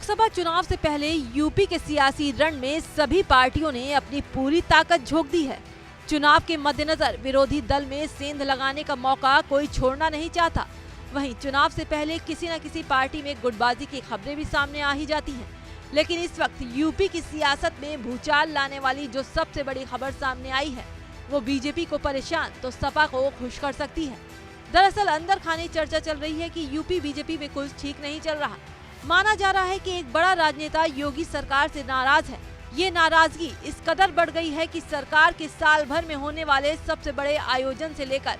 लोकसभा चुनाव से पहले यूपी के सियासी रण में सभी पार्टियों ने अपनी पूरी ताकत झोंक दी है। चुनाव के मद्देनजर विरोधी दल में सेंध लगाने का मौका कोई छोड़ना नहीं चाहता। वहीं चुनाव से पहले किसी न किसी पार्टी में गुटबाजी की खबरें भी सामने आ ही जाती हैं। लेकिन इस वक्त यूपी की सियासत में भूचाल लाने वाली जो सबसे बड़ी खबर सामने आई है, वो बीजेपी को परेशान तो सपा को खुश कर सकती है। दरअसल अंदर खाने चर्चा चल रही है कि यूपी बीजेपी में कुछ ठीक नहीं चल रहा। माना जा रहा है कि एक बड़ा राजनेता योगी सरकार से नाराज है। ये नाराजगी इस कदर बढ़ गई है कि सरकार के साल भर में होने वाले सबसे बड़े आयोजन से लेकर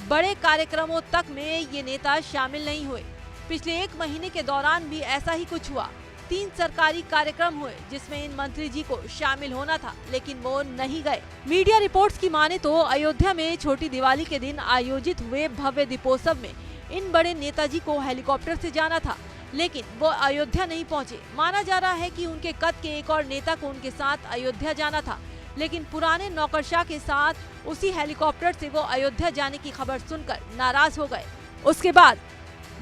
बड़े कार्यक्रमों तक में ये नेता शामिल नहीं हुए। पिछले एक महीने के दौरान भी ऐसा ही कुछ हुआ। 3 सरकारी कार्यक्रम हुए जिसमें इन मंत्री जी को शामिल होना था, लेकिन वो नहीं गए। मीडिया रिपोर्ट्स की माने तो अयोध्या में छोटी दिवाली के दिन आयोजित हुए भव्य दीपोत्सव में इन बड़े नेताजी को हेलीकॉप्टर से जाना था, लेकिन वो अयोध्या नहीं पहुंचे। माना जा रहा है कि उनके कद के एक और नेता को उनके साथ अयोध्या जाना था, लेकिन पुराने नौकरशाह के साथ उसी हेलीकॉप्टर से वो अयोध्या जाने की खबर सुनकर नाराज हो गए। उसके बाद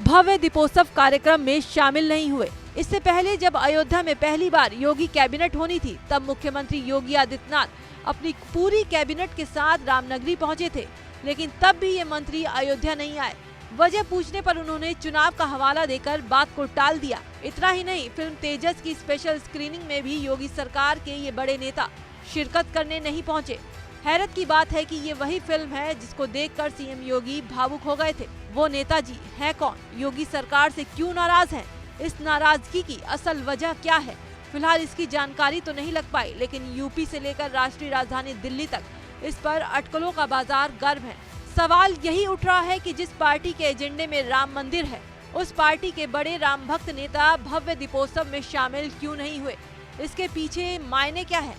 भव्य दीपोत्सव कार्यक्रम में शामिल नहीं हुए। इससे पहले जब अयोध्या में पहली बार योगी कैबिनेट होनी थी, तब मुख्यमंत्री योगी आदित्यनाथ अपनी पूरी कैबिनेट के साथ रामनगरी पहुंचे थे, लेकिन तब भी ये मंत्री अयोध्या नहीं आए। वजह पूछने पर उन्होंने चुनाव का हवाला देकर बात को टाल दिया। इतना ही नहीं, फिल्म तेजस की स्पेशल स्क्रीनिंग में भी योगी सरकार के ये बड़े नेता शिरकत करने नहीं पहुंचे। हैरत की बात है कि ये वही फिल्म है जिसको देखकर सीएम योगी भावुक हो गए थे। वो नेताजी है कौन? योगी सरकार से क्यों नाराज हैं? इस नाराजगी की असल वजह क्या है? फिलहाल इसकी जानकारी तो नहीं लग पाई, लेकिन यूपी से लेकर राष्ट्रीय राजधानी दिल्ली तक इस पर अटकलों का बाजार गर्म है। सवाल यही उठ रहा है कि जिस पार्टी के एजेंडे में राम मंदिर है, उस पार्टी के बड़े राम भक्त नेता भव्य दीपोत्सव में शामिल क्यों नहीं हुए? इसके पीछे मायने क्या है?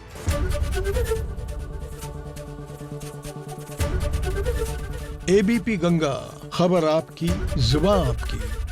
एबीपी गंगा, खबर आपकी, जुबान आपकी।